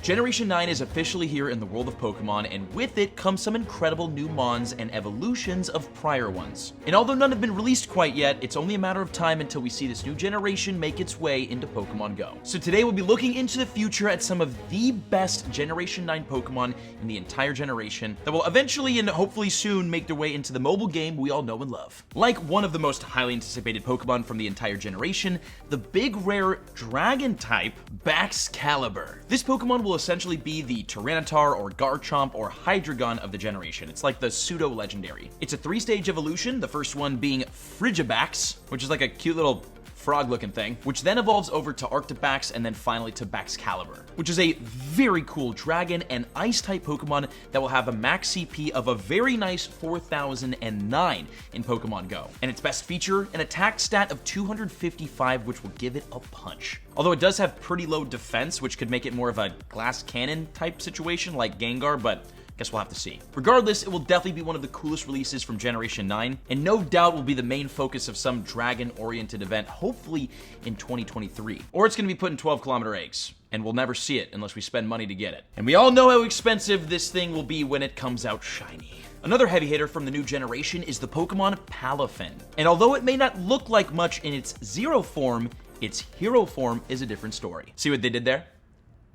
Generation 9 is officially here in the world of Pokemon, and with it comes some incredible new mons and evolutions of prior ones. And although none have been released quite yet, it's only a matter of time until we see this new generation make its way into Pokemon GO. So today we'll be looking into the future at some of the best Generation 9 Pokemon in the entire generation that will eventually and hopefully soon make their way into the mobile game we all know and love. Like one of the most highly anticipated Pokemon from the entire generation, the big rare Dragon type Baxcalibur. This Pokemon will essentially be the Tyranitar or Garchomp or Hydreigon of the generation. It's like the pseudo-legendary. It's a 3-stage evolution, the first one being Frigibax, which is like a cute little frog-looking thing, which then evolves over to Arctibax and then finally to Baxcalibur, which is a very cool dragon and ice-type Pokemon that will have a max CP of a very nice 4009 in Pokemon GO. And its best feature, an attack stat of 255, which will give it a punch. Although it does have pretty low defense, which could make it more of a glass cannon type situation like Gengar, but guess we'll have to see. Regardless, it will definitely be one of the coolest releases from Generation 9, and no doubt will be the main focus of some dragon-oriented event, hopefully in 2023. Or it's going to be put in 12-kilometer eggs, and we'll never see it unless we spend money to get it. And we all know how expensive this thing will be when it comes out shiny. Another heavy hitter from the new generation is the Pokemon Palafin. And although it may not look like much in its Zero form, its Hero form is a different story. See what they did there?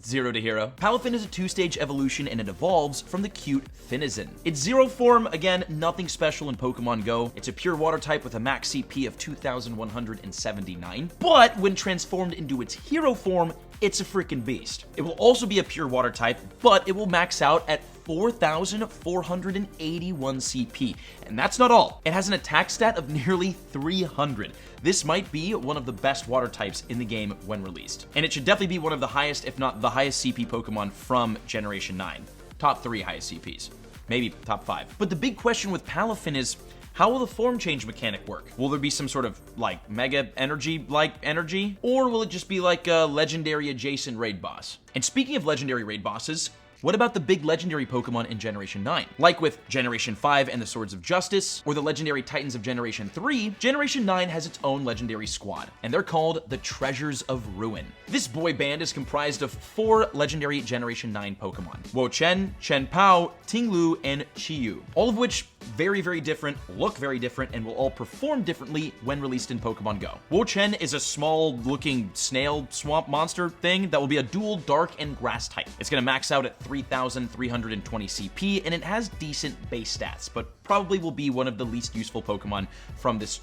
Zero to Hero. Palafin is a 2-stage evolution and it evolves from the cute Finizen. Its Zero form, again, nothing special in Pokemon GO. It's a pure water type with a max CP of 2,179, but when transformed into its Hero form, it's a freaking beast. It will also be a pure water type, but it will max out at 4,481 CP. And that's not all. It has an attack stat of nearly 300. This might be one of the best water types in the game when released. And it should definitely be one of the highest, if not the highest CP Pokemon from Generation 9. Top 3 highest CPs. Maybe top 5. But the big question with Palafin is, how will the form change mechanic work? Will there be some sort of, like, mega energy-like energy? Or will it just be like a legendary adjacent raid boss? And speaking of legendary raid bosses, what about the big legendary Pokemon in Generation 9? Like with Generation 5 and the Swords of Justice, or the legendary Titans of Generation 3, Generation 9 has its own legendary squad, and they're called the Treasures of Ruin. This boy band is comprised of 4 legendary Generation 9 Pokemon: Wo-Chen, Chen-Pao, Ting-Lu, and Chi-Yu, all of which very, very different, look very different, and will all perform differently when released in Pokemon GO. Wo-Chen is a small-looking snail swamp monster thing that will be a dual dark and grass type. It's going to max out at 3,320 CP, and it has decent base stats, but probably will be one of the least useful Pokemon from this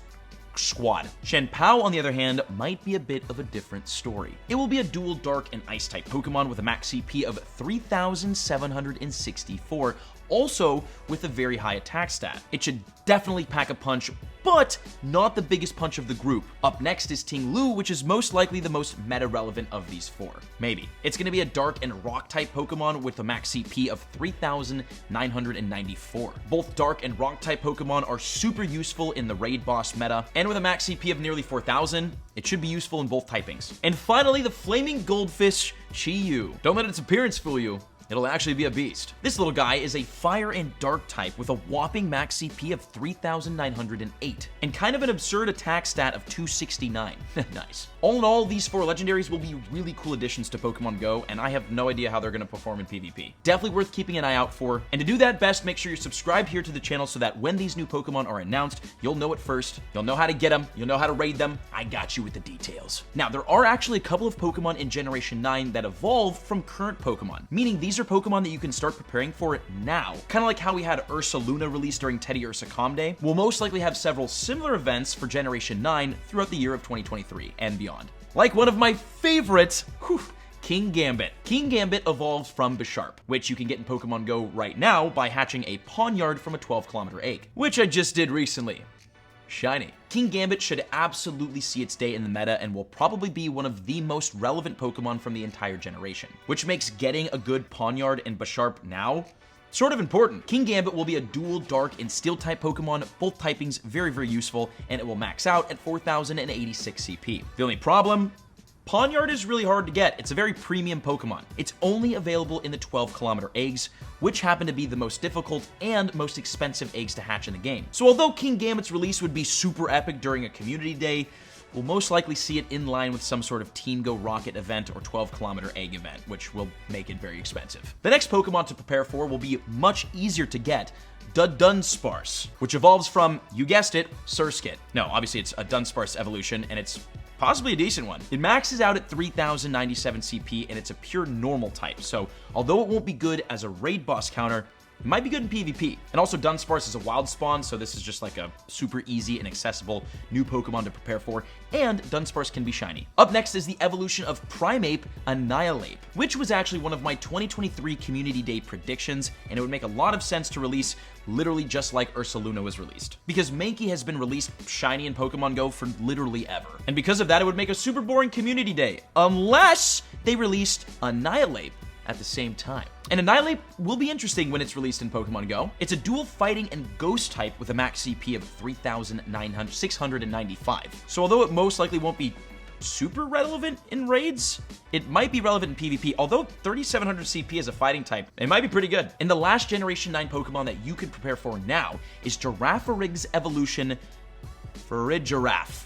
squad. Chen-Pao, on the other hand, might be a bit of a different story. It will be a dual dark and ice type Pokemon with a max CP of 3,764, also with a very high attack stat. It should definitely pack a punch, but not the biggest punch of the group. Up next is Ting-Lu, which is most likely the most meta-relevant of these 4. Maybe. It's going to be a dark and rock type Pokemon with a max CP of 3,994. Both dark and rock type Pokemon are super useful in the raid boss meta, and with a max CP of nearly 4,000, it should be useful in both typings. And finally, the Flaming Goldfish Chi-Yu. Don't let its appearance fool you. It'll actually be a beast. This little guy is a fire and dark type with a whopping max CP of 3,908 and kind of an absurd attack stat of 269. Nice. All in all, these 4 legendaries will be really cool additions to Pokemon GO, and I have no idea how they're going to perform in PvP. Definitely worth keeping an eye out for. And to do that best, make sure you're subscribed here to the channel so that when these new Pokemon are announced, you'll know it first. You'll know how to get them. You'll know how to raid them. I got you with the details. Now, there are actually a couple of Pokemon in Generation 9 that evolve from current Pokemon, meaning these are Pokemon that you can start preparing for it now. Kind of like how we had Ursa Luna released during Teddy Ursa Calm Day. We'll most likely have several similar events for Generation 9 throughout the year of 2023 and beyond. Like one of my favorites, King Gambit. King Gambit evolves from Bisharp, which you can get in Pokemon GO right now by hatching a Pawniard from a 12-kilometer egg, which I just did recently. Shiny. King Gambit should absolutely see its day in the meta and will probably be one of the most relevant Pokemon from the entire generation, which makes getting a good Pawniard and Bisharp now sort of important. King Gambit will be a dual dark and steel type Pokemon, both typings very, very useful, and it will max out at 4,086 CP. The only problem, Pawniard is really hard to get. It's a very premium Pokemon. It's only available in the 12-kilometer eggs, which happen to be the most difficult and most expensive eggs to hatch in the game. So although King Gambit's release would be super epic during a community day, we'll most likely see it in line with some sort of Team Go Rocket event or 12-kilometer egg event, which will make it very expensive. The next Pokemon to prepare for will be much easier to get, Dunsparce, which evolves from, you guessed it, Surskit. No, obviously it's a Dunsparce evolution, and it's possibly a decent one. It maxes out at 3097 CP, and it's a pure normal type, so although it won't be good as a raid boss counter, it might be good in PvP. And also Dunsparce is a wild spawn, so this is just like a super easy and accessible new Pokemon to prepare for, and Dunsparce can be shiny. Up next is the evolution of Primeape Annihilape, which was actually one of my 2023 Community Day predictions, and it would make a lot of sense to release literally just like Ursaluna was released. Because Mankey has been released shiny in Pokemon Go for literally ever. And because of that, it would make a super boring Community Day, unless they released Annihilape at the same time. And Annihilape will be interesting when it's released in Pokemon Go. It's a dual fighting and ghost type with a max CP of 3,695. So although it most likely won't be super relevant in raids, it might be relevant in PvP. Although 3,700 CP as a fighting type, it might be pretty good. And the last Generation 9 Pokemon that you can prepare for now is Girafarig's evolution, Farigiraf.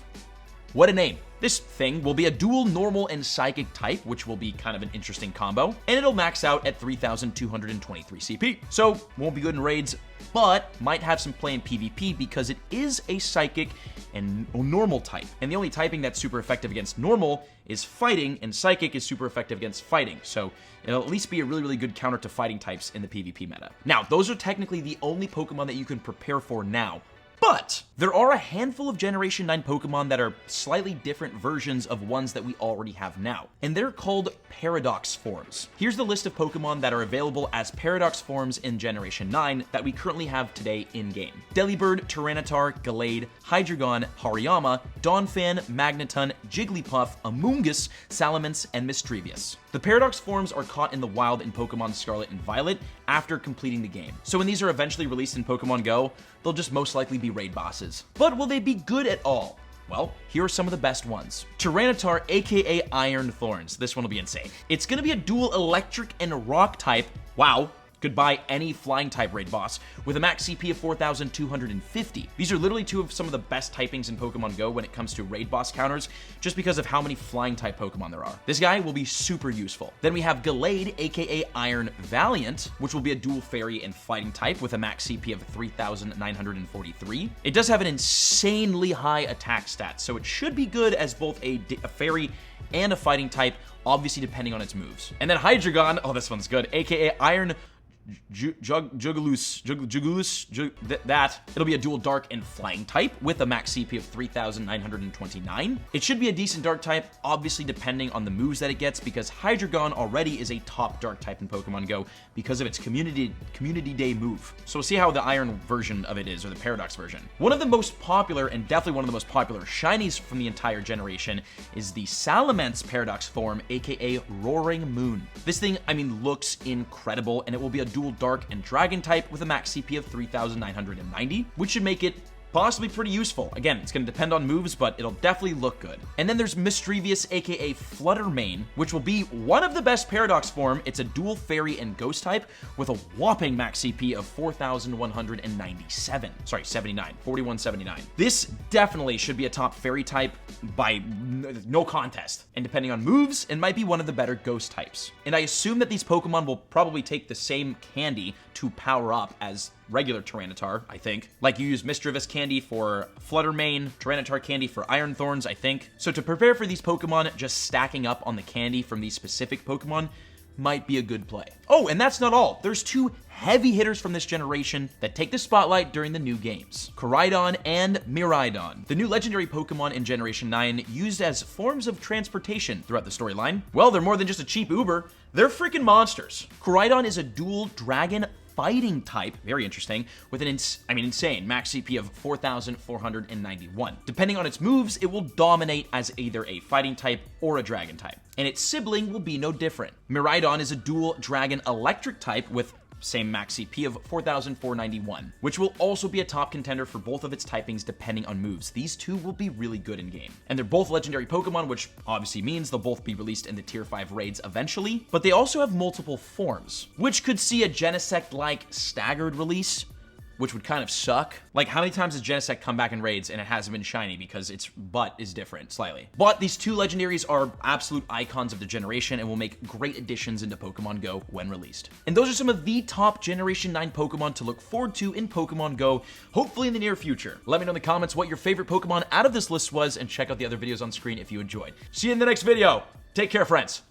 What a name. This thing will be a dual normal and psychic type, which will be kind of an interesting combo, and it'll max out at 3,223 CP. So, won't be good in raids, but might have some play in PvP because it is a psychic and normal type. And the only typing that's super effective against normal is fighting, and psychic is super effective against fighting. So, it'll at least be a really, really good counter to fighting types in the PvP meta. Now, those are technically the only Pokemon that you can prepare for now. But there are a handful of Generation 9 Pokemon that are slightly different versions of ones that we already have now, and they're called Paradox forms. Here's the list of Pokemon that are available as Paradox forms in Generation 9 that we currently have today in-game. Delibird, Tyranitar, Gallade, Hydreigon, Hariyama, Donphan, Magneton, Jigglypuff, Amoonguss, Salamence, and Mischievous. The Paradox forms are caught in the wild in Pokemon Scarlet and Violet after completing the game. So when these are eventually released in Pokemon Go, they'll just most likely be raid bosses. But will they be good at all? Well, here are some of the best ones. Tyranitar, aka Iron Thorns. This one will be insane. It's gonna be a dual electric and rock type. Wow. Could buy any flying type raid boss with a max CP of 4,250. These are literally two of some of the best typings in Pokemon Go when it comes to raid boss counters, just because of how many flying type Pokemon there are. This guy will be super useful. Then we have Gallade, aka Iron Valiant, which will be a dual fairy and fighting type with a max CP of 3,943. It does have an insanely high attack stat, so it should be good as both a fairy and a fighting type, obviously depending on its moves. And then Hydreigon, oh, this one's good, aka Iron Jugulis, it'll be a dual dark and flying type with a max CP of 3,929. It should be a decent dark type, obviously depending on the moves that it gets, because Hydreigon already is a top dark type in Pokemon Go because of its community day move. So we'll see how the iron version of it is, or the Paradox version. One of the most popular, and definitely one of the most popular shinies from the entire generation, is the Salamence Paradox form, aka Roaring Moon. This thing, I mean, looks incredible, and it will be a dual dark and dragon type with a max CP of 3,990, which should make it possibly pretty useful. Again, it's going to depend on moves, but it'll definitely look good. And then there's Mischievous, aka Fluttermane, which will be one of the best Paradox form. It's a dual fairy and ghost type with a whopping max CP of 4,197. Sorry, 4179. This definitely should be a top fairy type by no contest. And depending on moves, it might be one of the better ghost types. And I assume that these Pokemon will probably take the same candy to power up as regular Tyranitar, I think. Like you use Mischievous candy for Fluttermane, Tyranitar candy for Iron Thorns, I think. So to prepare for these Pokemon, just stacking up on the candy from these specific Pokemon might be a good play. Oh, and that's not all. There's two heavy hitters from this generation that take the spotlight during the new games. Koraidon and Miraidon, the new legendary Pokemon in Generation 9 used as forms of transportation throughout the storyline. Well, they're more than just a cheap Uber. They're freaking monsters. Koraidon is a dual dragon fighting type, very interesting, with an insane max CP of 4,491. Depending on its moves, it will dominate as either a fighting type or a dragon type, and its sibling will be no different. Miraidon is a dual dragon electric type with same max CP of 4,491, which will also be a top contender for both of its typings depending on moves. These two will be really good in game. And they're both legendary Pokemon, which obviously means they'll both be released in the Tier 5 raids eventually, but they also have multiple forms, which could see a Genesect-like staggered release, which would kind of suck. Like, how many times has Genesect come back in raids and it hasn't been shiny because its butt is different slightly? But these two legendaries are absolute icons of the generation and will make great additions into Pokemon Go when released. And those are some of the top Generation 9 Pokemon to look forward to in Pokemon Go, hopefully in the near future. Let me know in the comments what your favorite Pokemon out of this list was, and check out the other videos on screen if you enjoyed. See you in the next video. Take care, friends.